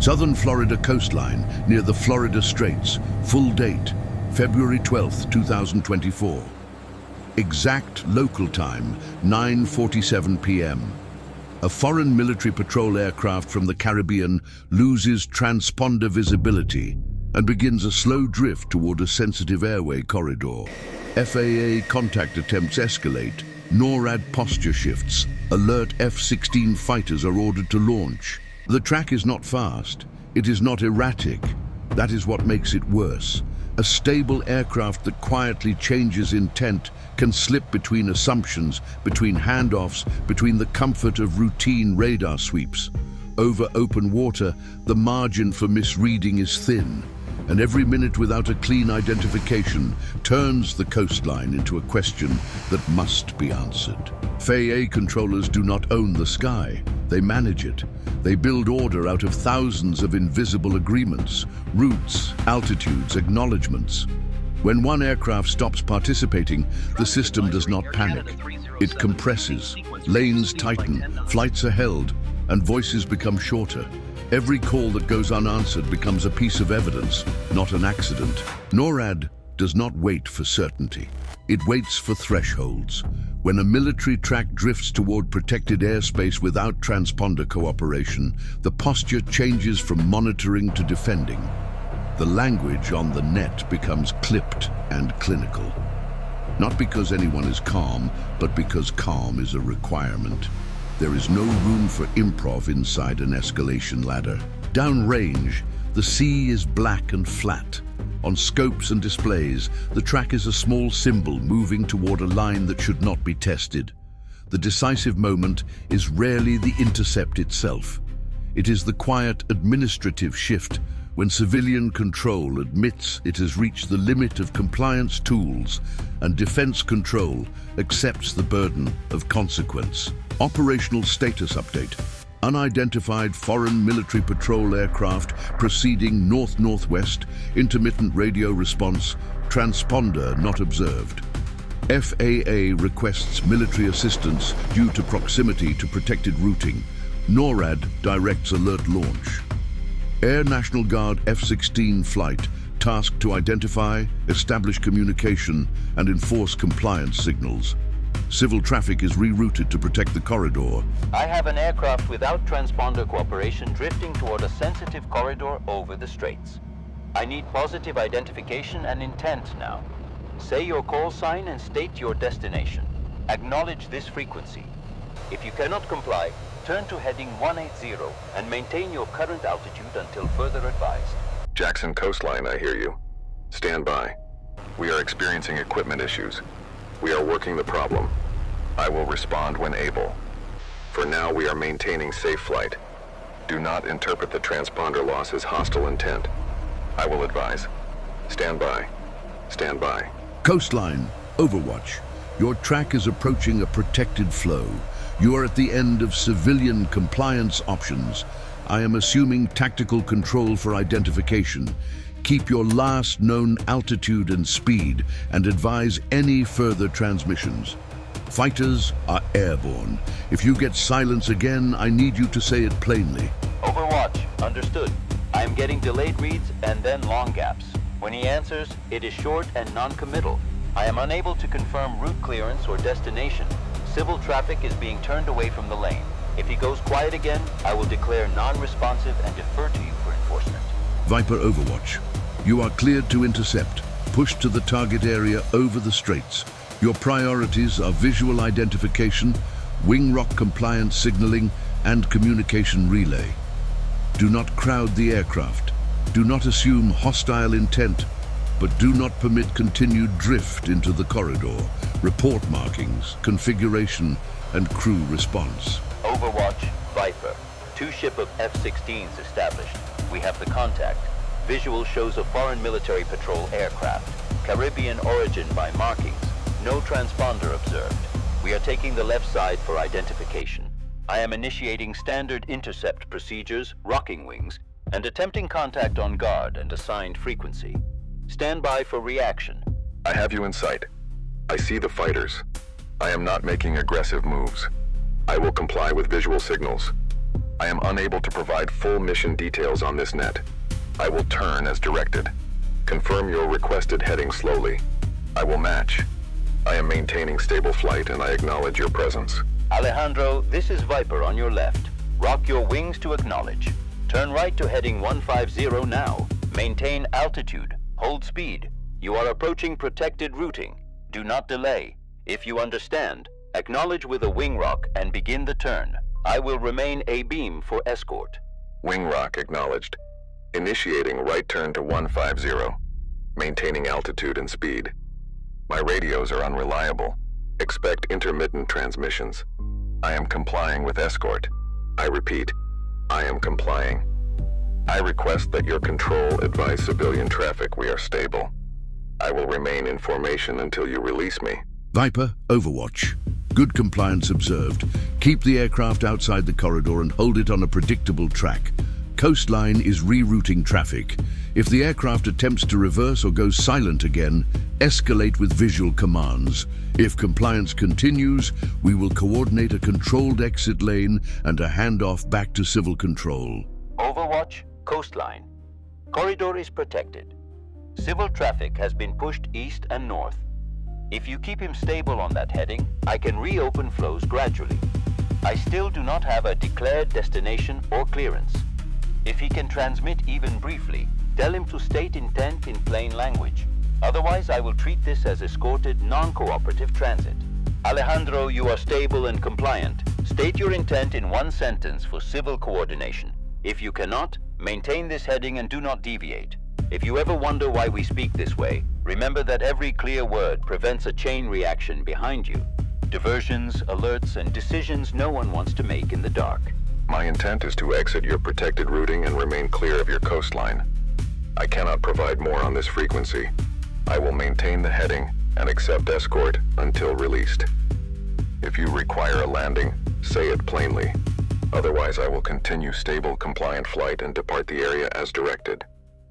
Southern Florida coastline near the Florida Straits. Full date, February 12, 2024. Exact local time, 9:47 p.m. A foreign military patrol aircraft from the Caribbean loses transponder visibility and begins a slow drift toward a sensitive airway corridor. FAA contact attempts escalate. NORAD posture shifts. Alert F-16 fighters are ordered to launch. The track is not fast. It is not erratic. That is what makes it worse. A stable aircraft that quietly changes intent can slip between assumptions, between handoffs, between the comfort of routine radar sweeps. Over open water, the margin for misreading is thin, and every minute without a clean identification turns the coastline into a question that must be answered. FAA controllers do not own the sky. They manage it. They build order out of thousands of invisible agreements, routes, altitudes, acknowledgements. When one aircraft stops participating, the system does not panic. It compresses, lanes tighten, flights are held, and voices become shorter. Every call that goes unanswered becomes a piece of evidence, not an accident. NORAD does not wait for certainty. It waits for thresholds. When a military track drifts toward protected airspace without transponder cooperation, the posture changes from monitoring to defending. The language on the net becomes clipped and clinical. Not because anyone is calm, but because calm is a requirement. There is no room for improv inside an escalation ladder. Downrange, the sea is black and flat. On scopes and displays, the track is a small symbol moving toward a line that should not be tested. The decisive moment is rarely the intercept itself. It is the quiet administrative shift when civilian control admits it has reached the limit of compliance tools and defense control accepts the burden of consequence. Operational status update. Unidentified foreign military patrol aircraft proceeding north-northwest, intermittent radio response, transponder not observed. FAA requests military assistance due to proximity to protected routing. NORAD directs alert launch. Air National Guard F-16 flight tasked to identify, establish communication, and enforce compliance signals. Civil traffic is rerouted to protect the corridor. I have an aircraft without transponder cooperation drifting toward a sensitive corridor over the Straits. I need positive identification and intent now. Say your call sign and state your destination. Acknowledge this frequency. If you cannot comply, turn to heading 180 and maintain your current altitude until further advised. Jackson coastline, I hear you. Stand by. We are experiencing equipment issues. We are working the problem. I will respond when able. For now, we are maintaining safe flight. Do not interpret the transponder loss as hostile intent. I will advise. Stand by. Stand by. Coastline, Overwatch. Your track is approaching a protected flow. You are at the end of civilian compliance options. I am assuming tactical control for identification. Keep your last known altitude and speed and advise any further transmissions. Fighters are airborne. If you get silence again, I need you to say it plainly. Overwatch, understood. I am getting delayed reads and then long gaps. When he answers, it is short and non-committal. I am unable to confirm route clearance or destination. Civil traffic is being turned away from the lane. If he goes quiet again, I will declare non-responsive and defer to you for enforcement. Viper Overwatch. You are cleared to intercept. Push to the target area over the Straits. Your priorities are visual identification, wing rock compliance signaling, and communication relay. Do not crowd the aircraft. Do not assume hostile intent, but do not permit continued drift into the corridor. Report markings, configuration, and crew response. Overwatch, Viper. 2 ship of F-16s established. We have the contact. Visual shows a foreign military patrol aircraft. Caribbean origin by markings. No transponder observed. We are taking the left side for identification. I am initiating standard intercept procedures, rocking wings, and attempting contact on guard and assigned frequency. Stand by for reaction. I have you in sight. I see the fighters. I am not making aggressive moves. I will comply with visual signals. I am unable to provide full mission details on this net. I will turn as directed. Confirm your requested heading slowly. I will match. I am maintaining stable flight and I acknowledge your presence. Alejandro, this is Viper on your left. Rock your wings to acknowledge. Turn right to heading 150 now. Maintain altitude. Hold speed. You are approaching protected routing. Do not delay. If you understand, acknowledge with a wing rock and begin the turn. I will remain A-beam for escort. Wing rock acknowledged. Initiating right turn to 150. Maintaining altitude and speed. My radios are unreliable. Expect intermittent transmissions. I am complying with escort. I repeat, I am complying. I request that your control advise civilian traffic we are stable. I will remain in formation until you release me. Viper, Overwatch. Good compliance observed. Keep the aircraft outside the corridor and hold it on a predictable track. Coastline is rerouting traffic. If the aircraft attempts to reverse or goes silent again, escalate with visual commands. If compliance continues, we will coordinate a controlled exit lane and a handoff back to civil control. Overwatch, coastline. Corridor is protected. Civil traffic has been pushed east and north. If you keep him stable on that heading, I can reopen flows gradually. I still do not have a declared destination or clearance. If he can transmit even briefly, tell him to state intent in plain language. Otherwise, I will treat this as escorted, non-cooperative transit. Alejandro, you are stable and compliant. State your intent in one sentence for civil coordination. If you cannot, maintain this heading and do not deviate. If you ever wonder why we speak this way, remember that every clear word prevents a chain reaction behind you. Diversions, alerts, and decisions no one wants to make in the dark. My intent is to exit your protected routing and remain clear of your coastline. I cannot provide more on this frequency. I will maintain the heading and accept escort until released. If you require a landing, say it plainly. Otherwise, I will continue stable, compliant flight and depart the area as directed.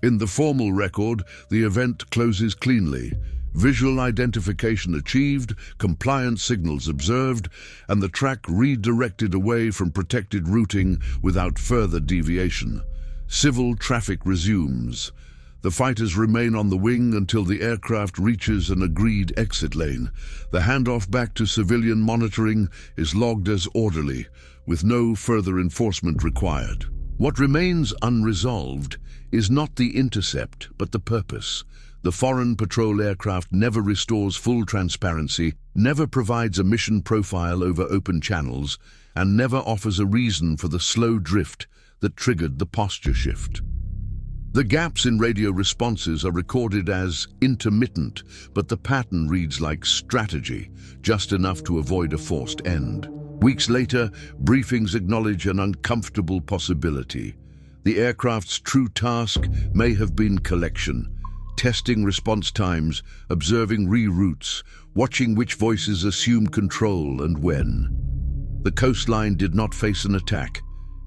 In the formal record, the event closes cleanly. Visual identification achieved, compliance signals observed, and the track redirected away from protected routing without further deviation. Civil traffic resumes. The fighters remain on the wing until the aircraft reaches an agreed exit lane. The handoff back to civilian monitoring is logged as orderly, with no further enforcement required. What remains unresolved is not the intercept, but the purpose. The foreign patrol aircraft never restores full transparency, never provides a mission profile over open channels, and never offers a reason for the slow drift that triggered the posture shift. The gaps in radio responses are recorded as intermittent, but the pattern reads like strategy, just enough to avoid a forced end. Weeks later, briefings acknowledge an uncomfortable possibility. The aircraft's true task may have been collection, testing response times, observing reroutes, watching which voices assume control and when. The coastline did not face an attack.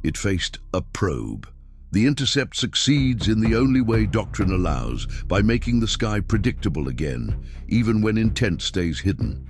It faced a probe. The intercept succeeds in the only way doctrine allows, by making the sky predictable again, even when intent stays hidden.